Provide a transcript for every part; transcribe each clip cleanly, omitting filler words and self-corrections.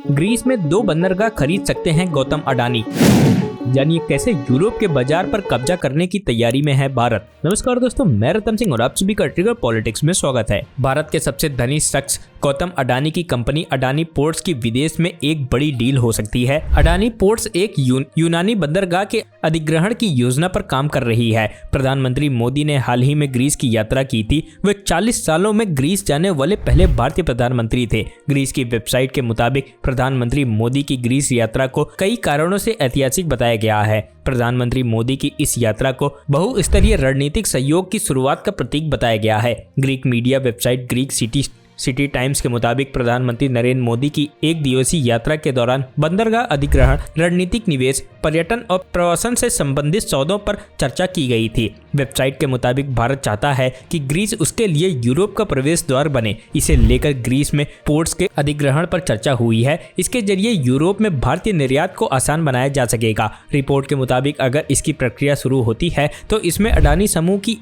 Greece में 2 बंदरगाह खरीद सकते हैं गौतम अडानी। जानिए कैसे यूरोप के बाजार पर कब्जा करने की तैयारी में है भारत। नमस्कार दोस्तों, मैं रतन सिंह और आप सभी का ट्रिगर पॉलिटिक्स में स्वागत है। भारत के सबसे धनी शख्स गौतम अडानी की कंपनी अडानी पोर्ट्स की विदेश में एक बड़ी डील हो सकती है। अडानी पोर्ट्स एक यूनानी बंदरगाह के अधिग्रहण की योजना पर काम कर रही है। प्रधानमंत्री मोदी ने हाल ही में ग्रीस की यात्रा की थी। वे 40 सालों में ग्रीस जाने वाले पहले भारतीय प्रधानमंत्री थे। ग्रीस की वेबसाइट के मुताबिक प्रधानमंत्री मोदी की ग्रीस यात्रा को कई कारणों से ऐतिहासिक बताया गया है। प्रधानमंत्री मोदी की इस यात्रा को बहुस्तरीय रणनीतिक सहयोग की शुरुआत का प्रतीक बताया गया है। Greek media website Greek city times के मुताबिक प्रधानमंत्री नरेंद्र मोदी की एक दिवसीय यात्रा के दौरान बंदरगाह अधिग्रहण, रणनीतिक निवेश, पर्यटन और प्रवासन से संबंधित सौदों पर चर्चा की गई थी। वेबसाइट के मुताबिक भारत चाहता है कि ग्रीस उसके लिए यूरोप का प्रवेश द्वार बने। इसे लेकर ग्रीस में पोर्ट्स के अधिग्रहण पर चर्चा हुई है। इसके जरिए यूरोप में भारतीय निर्यात को आसान बनाया जा सकेगा। रिपोर्ट के मुताबिक अगर इसकी प्रक्रिया शुरू होती है तो इसमें अडानी समूह की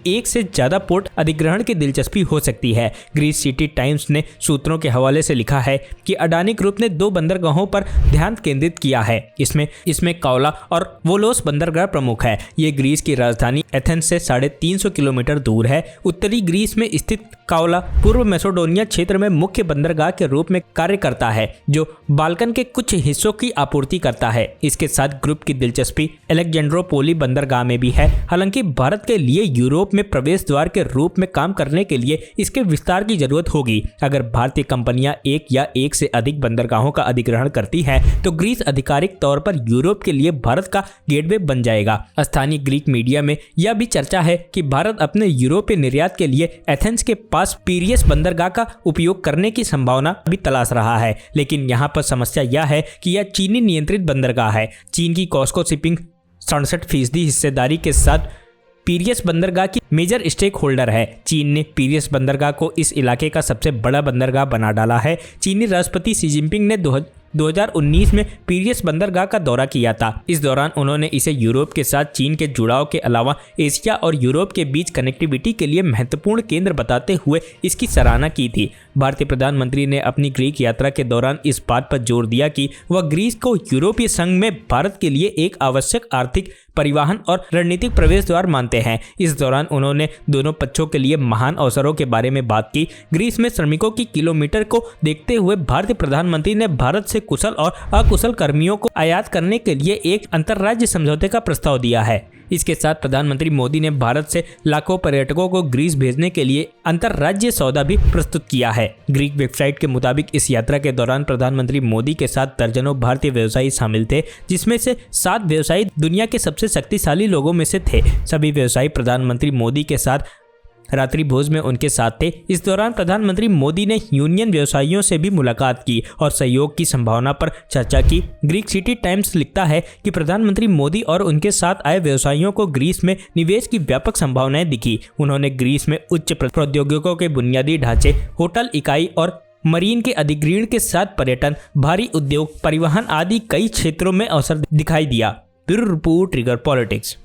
एक से ज्यादा पोर्ट अधिग्रहण की दिलचस्पी हो सकती है। ग्रीस सिटी टाइम्स ने सूत्रों के हवाले से लिखा है कि अडानी ग्रुप ने 2 बंदरगाहों पर ध्यान केंद्रित किया है। इसमें कावला और वोलोस बंदरगाह प्रमुख है। ये ग्रीस की राजधानी एथेंस से 350 किलोमीटर दूर है। उत्तरी ग्रीस में स्थित कावला पूर्व मैसेडोनिया क्षेत्र में मुख्य बंदरगाह के रूप में कार्य करता है, जो बाल्कन के कुछ हिस्सों की आपूर्ति करता है। इसके साथ ग्रुप की दिलचस्पी अलेक्जेंड्रोपोली बंदरगाह में भी है। हालांकि भारत के लिए यूरोप में प्रवेश द्वार के रूप में काम करने के लिए इसके विस्तार की जरूरत होगी। अगर भारतीय कंपनियां एक या एक से अधिक बंदरगाहों का अधिग्रहण करती हैं, तो ग्रीस आधिकारिक तौर पर यूरोप के लिए भारत का गेटवे बन जाएगा। स्थानीय ग्रीक मीडिया में यह भी चर्चा है कि भारत अपने यूरोपीय निर्यात के लिए एथेंस के पास पीरियस बंदरगाह का उपयोग करने की संभावना भी तलाश रहा है। लेकिन यहाँ पर समस्या यह है कि यह चीनी नियंत्रित बंदरगाह है। चीन की कॉस्को शिपिंग 67% हिस्सेदारी के साथ पीरियस बंदरगाह की मेजर स्टेक होल्डर है। चीन ने पीरियस बंदरगाह को इस इलाके का सबसे बड़ा बंदरगाह बना डाला है। चीनी राष्ट्रपति शी जिनपिंग ने 2019 में पीरियस बंदरगाह का दौरा किया था। इस दौरान उन्होंने इसे यूरोप के साथ चीन के जुड़ाव के अलावा एशिया और यूरोप के बीच कनेक्टिविटी के लिए महत्वपूर्ण केंद्र बताते हुए इसकी सराहना की थी। भारतीय प्रधानमंत्री ने अपनी ग्रीक यात्रा के दौरान इस बात पर जोर दिया कि वह ग्रीस को यूरोपीय संघ में भारत के लिए एक आवश्यक आर्थिक, परिवहन और रणनीतिक प्रवेश द्वार मानते हैं। इस दौरान उन्होंने दोनों पक्षों के लिए महान अवसरों के बारे में बात की। ग्रीस में श्रमिकों की किलोमीटर को देखते हुए भारतीय प्रधानमंत्री ने भारत से कुशल और अकुशल कर्मियों को आयात करने के लिए एक अंतर्राज्य समझौते का प्रस्ताव दिया है। इसके साथ प्रधानमंत्री मोदी ने भारत से लाखों पर्यटकों को ग्रीस भेजने के लिए अंतर्राज्यीय सौदा भी प्रस्तुत किया है। ग्रीक वेबसाइट के मुताबिक इस यात्रा के दौरान प्रधानमंत्री मोदी के साथ दर्जनों भारतीय व्यवसायी शामिल थे, जिसमें से 7 व्यवसायी दुनिया के सबसे शक्तिशाली लोगों में से थे। सभी व्यवसायी प्रधानमंत्री मोदी के साथ रात्रि भोज में उनके साथ थे। इस दौरान प्रधानमंत्री मोदी ने यूनियन व्यवसायियों से भी मुलाकात की और सहयोग की संभावना पर चर्चा की। ग्रीक सिटी टाइम्स लिखता है कि प्रधानमंत्री मोदी और उनके साथ आए व्यवसायियों को ग्रीस में निवेश की व्यापक संभावनाएं दिखी। उन्होंने ग्रीस में उच्च प्रौद्योगिकों के बुनियादी ढांचे, होटल इकाई और मरीन के अधिग्रहण के साथ पर्यटन, भारी उद्योग, परिवहन आदि कई क्षेत्रों में अवसर दिखाई दिया। Bureau report, trigger politics.